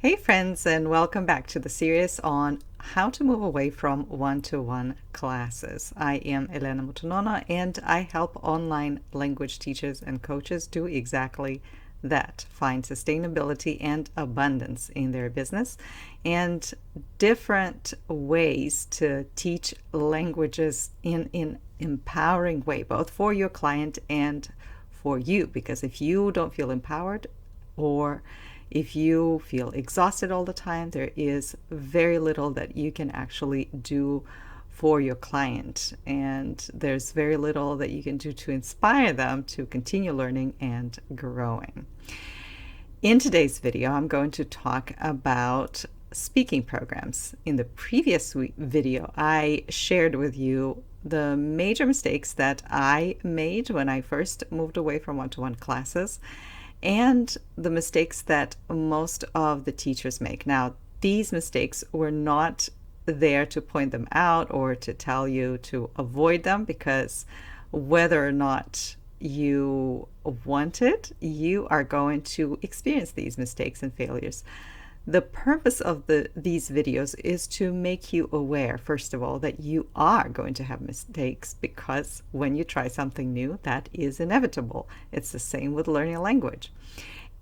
Hey friends, and welcome back to the series on how to move away from one-to-one classes. I am Elena Mutunona and I help online language teachers and coaches do exactly that. Find sustainability and abundance in their business and different ways to teach languages in an empowering way, both for your client and for you. Because if you don't feel empowered, or if you feel exhausted all the time, there is very little that you can actually do for your client. And there's very little that you can do to inspire them to continue learning and growing. In today's video, I'm going to talk about speaking programs. In the previous video, I shared with you the major mistakes that I made when I first moved away from one-to-one classes, and the mistakes that most of the teachers make. Now, these mistakes were not there to point them out or to tell you to avoid them, because whether or not you want it, you are going to experience these mistakes and failures. The purpose of these videos is to make you aware, first of all, that you are going to have mistakes, because when you try something new, that is inevitable. It's the same with learning a language.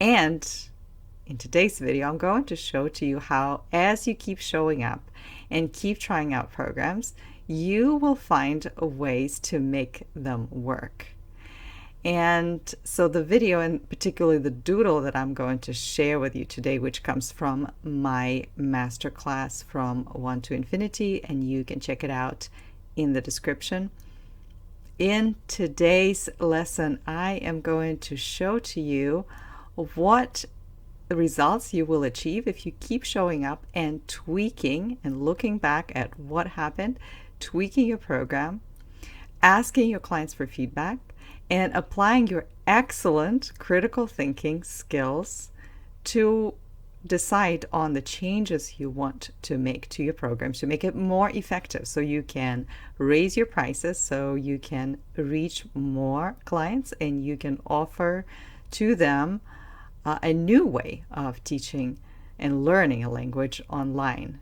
And in today's video, I'm going to show to you how, as you keep showing up and keep trying out programs, you will find ways to make them work. And so the video, and particularly the doodle that I'm going to share with you today, which comes from my masterclass From One to Infinity, and you can check it out in the description. In today's lesson, I am going to show to you what the results you will achieve if you keep showing up and tweaking and looking back at what happened, tweaking your program, asking your clients for feedback, and applying your excellent critical thinking skills to decide on the changes you want to make to your program to make it more effective, so you can raise your prices, so you can reach more clients, and you can offer to them a new way of teaching and learning a language online.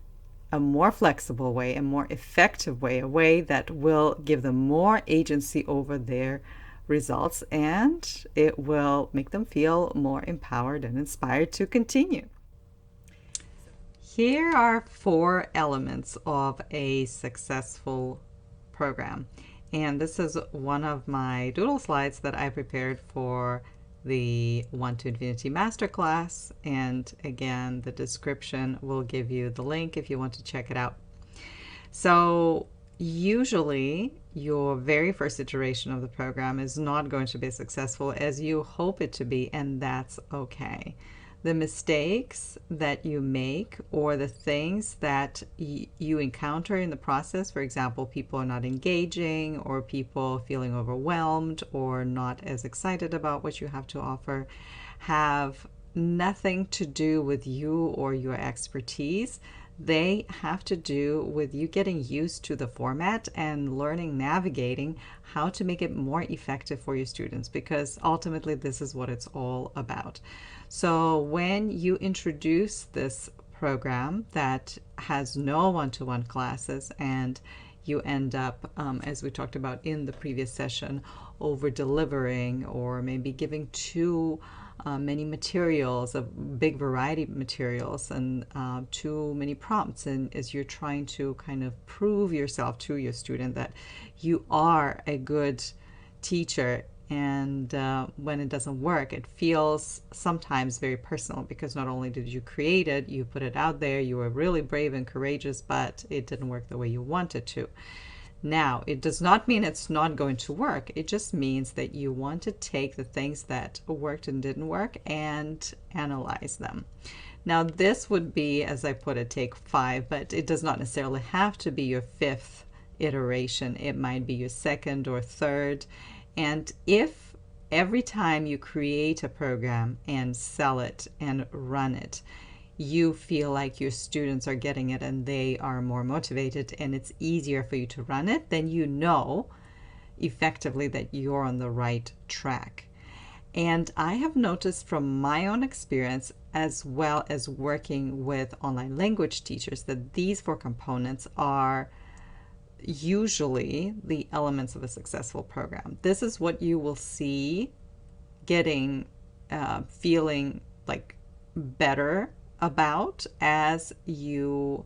A more flexible way, a more effective way, a way that will give them more agency over their results, and it will make them feel more empowered and inspired to continue. Here are 4 elements of a successful program, and this is one of my doodle slides that I prepared for the One to Infinity Masterclass, and again, the description will give you the link if you want to check it out. So usually your very first iteration of the program is not going to be as successful as you hope it to be, and that's okay. The mistakes that you make, or the things that you encounter in the process, for example, people are not engaging, or people feeling overwhelmed, or not as excited about what you have to offer, have nothing to do with you or your expertise. They have to do with you getting used to the format and learning, navigating how to make it more effective for your students, because ultimately this is what it's all about. So when you introduce this program that has no one-to-one classes, and you end up, as we talked about in the previous session, over-delivering, or maybe giving too many materials, a big variety of materials, and too many prompts, and as you're trying to kind of prove yourself to your student that you are a good teacher, and when it doesn't work, it feels sometimes very personal, because not only did you create it, you put it out there, you were really brave and courageous, but it didn't work the way you wanted to. Now, it does not mean it's not going to work. It just means that you want to take the things that worked and didn't work and analyze them. Now, this would be, as I put it, take 5, but it does not necessarily have to be your 5th iteration. It might be your 2nd or 3rd. And if every time you create a program and sell it and run it, you feel like your students are getting it and they are more motivated and it's easier for you to run it, then you know effectively that you're on the right track. And I have noticed from my own experience, as well as working with online language teachers, that these four components are usually the elements of a successful program. This is what you will see getting, feeling like better about as you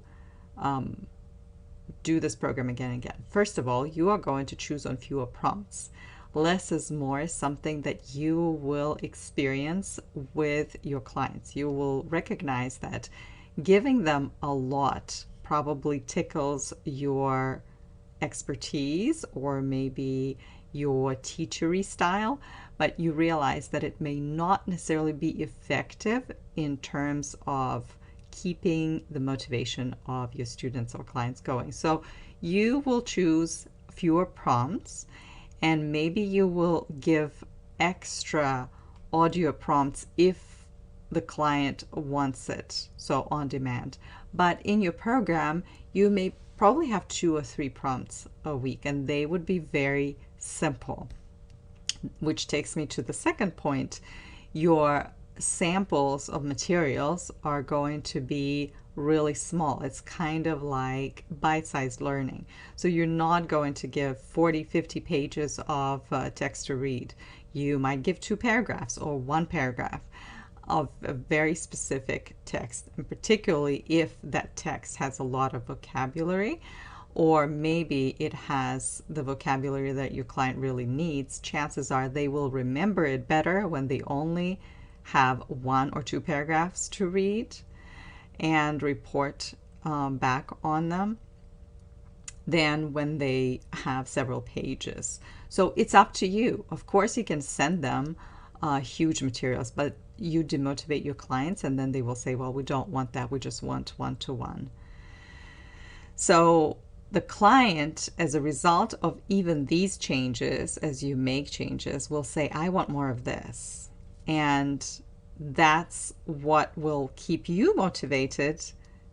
do this program again and again. First of all, you are going to choose on fewer prompts. Less is more is something that you will experience with your clients. You will recognize that giving them a lot probably tickles your expertise or maybe your teachery style, but you realize that it may not necessarily be effective in terms of keeping the motivation of your students or clients going. So you will choose fewer prompts, and maybe you will give extra audio prompts if the client wants it, so on demand. But in your program, you may probably have 2 or 3 prompts a week, and they would be very simple. Which takes me to the second point. Your samples of materials are going to be really small. It's kind of like bite-sized learning. So you're not going to give 40, 50 pages of text to read. You might give 2 paragraphs or 1 paragraph of a very specific text, and particularly if that text has a lot of vocabulary, or maybe it has the vocabulary that your client really needs. Chances are they will remember it better when they only have 1 or 2 paragraphs to read and report back on them than when they have several pages. So it's up to you. Of course, you can send them huge materials, but you demotivate your clients, and then they will say, well, we don't want that. We just want one-to-one. So the client, as a result of even these changes, as you make changes, will say, I want more of this. And that's what will keep you motivated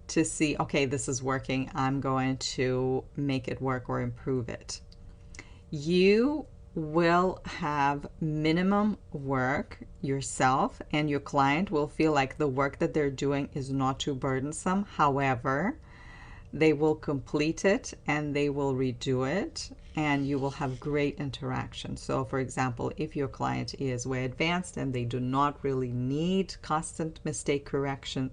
to see, okay, this is working. I'm going to make it work or improve it. You will have minimum work yourself, and your client will feel like the work that they're doing is not too burdensome. However, they will complete it and they will redo it, and you will have great interaction. So for example, if your client is way advanced and they do not really need constant mistake correction,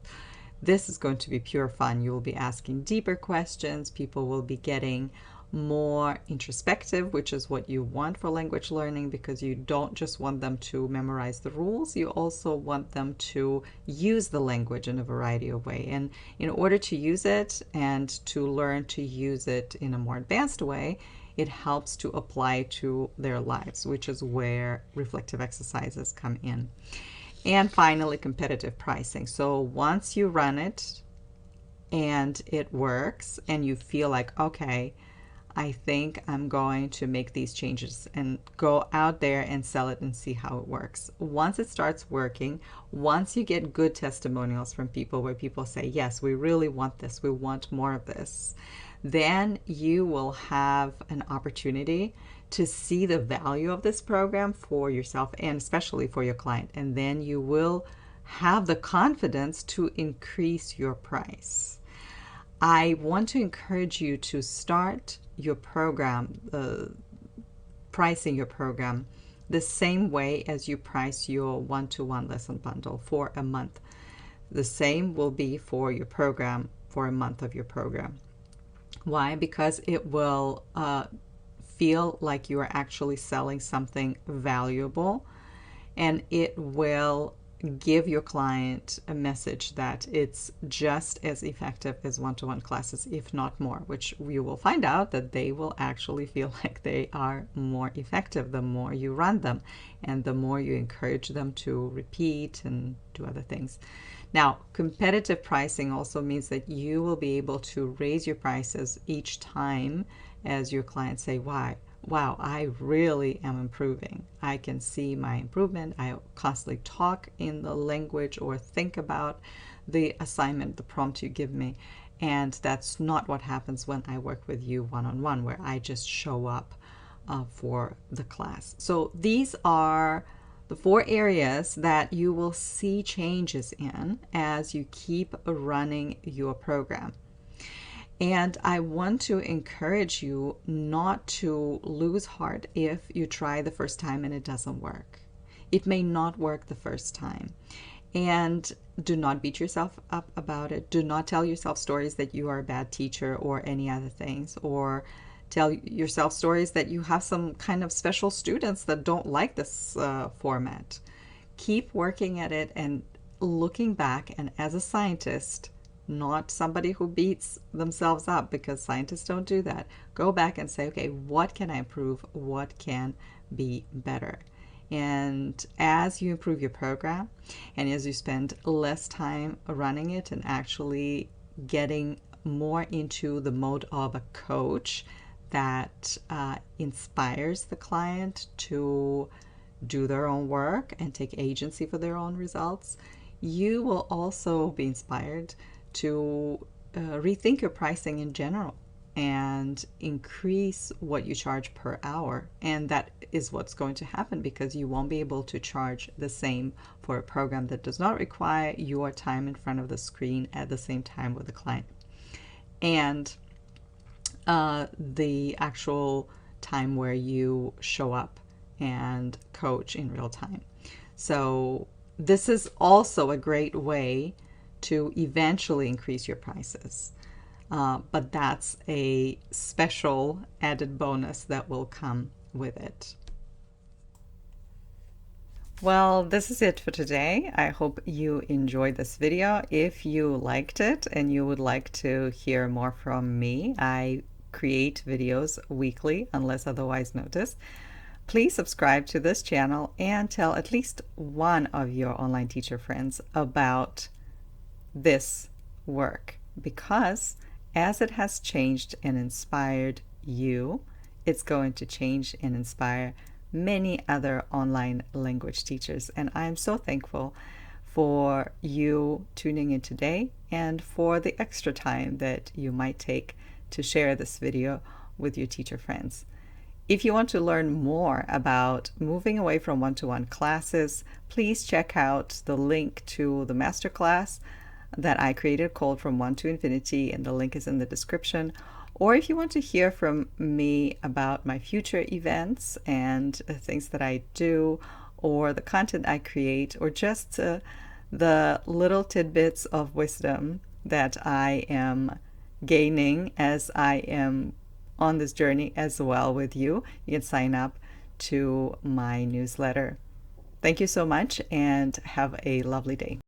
this is going to be pure fun. You will be asking deeper questions. People will be getting more introspective, which is what you want for language learning, because you don't just want them to memorize the rules, you also want them to use the language in a variety of ways. And in order to use it and to learn to use it in a more advanced way, it helps to apply to their lives, which is where reflective exercises come in. And finally, competitive pricing. So once you run it and it works and you feel like, okay, I think I'm going to make these changes and go out there and sell it and see how it works. Once it starts working, once you get good testimonials from people where people say, yes, we really want this, we want more of this, then you will have an opportunity to see the value of this program for yourself and especially for your client. And then you will have the confidence to increase your price. I want to encourage you to start your program, pricing your program, the same way as you price your one-to-one lesson bundle for a month. The same will be for your program for a month of your program. Why? Because it will feel like you are actually selling something valuable, and it will give your client a message that it's just as effective as one-to-one classes, if not more, which you will find out that they will actually feel like they are more effective the more you run them and the more you encourage them to repeat and do other things. Now, competitive pricing also means that you will be able to raise your prices each time as your clients say, wow, I really am improving. I can see my improvement. I constantly talk in the language or think about the assignment, the prompt you give me. And that's not what happens when I work with you one-on-one, where I just show up for the class. So these are The 4 areas that you will see changes in as you keep running your program. And I want to encourage you not to lose heart if you try the first time and it doesn't work. It may not work the first time. And do not beat yourself up about it. Do not tell yourself stories that you are a bad teacher or any other things, or tell yourself stories that you have some kind of special students that don't like this format. Keep working at it and looking back, and as a scientist, not somebody who beats themselves up, because scientists don't do that, go back and say, okay, what can I improve? What can be better? And as you improve your program and as you spend less time running it and actually getting more into the mode of a coach that inspires the client to do their own work and take agency for their own results, you will also be inspired to rethink your pricing in general and increase what you charge per hour. And that is what's going to happen, because you won't be able to charge the same for a program that does not require your time in front of the screen at the same time with the client and the actual time where you show up and coach in real time. So this is also a great way to eventually increase your prices. But that's a special added bonus that will come with it. Well, this is it for today. I hope you enjoyed this video. If you liked it and you would like to hear more from me, I create videos weekly unless otherwise noticed. Please subscribe to this channel and tell at least one of your online teacher friends about this work, because as it has changed and inspired you, it's going to change and inspire many other online language teachers. And I'm so thankful for you tuning in today and for the extra time that you might take to share this video with your teacher friends. If you want to learn more about moving away from one-to-one classes, please check out the link to the masterclass that I created called From One to Infinity, and the link is in the description. Or if you want to hear from me about my future events and things that I do, or the content I create, or just the little tidbits of wisdom that I am gaining as I am on this journey as well with you, you can sign up to my newsletter. Thank you so much and have a lovely day.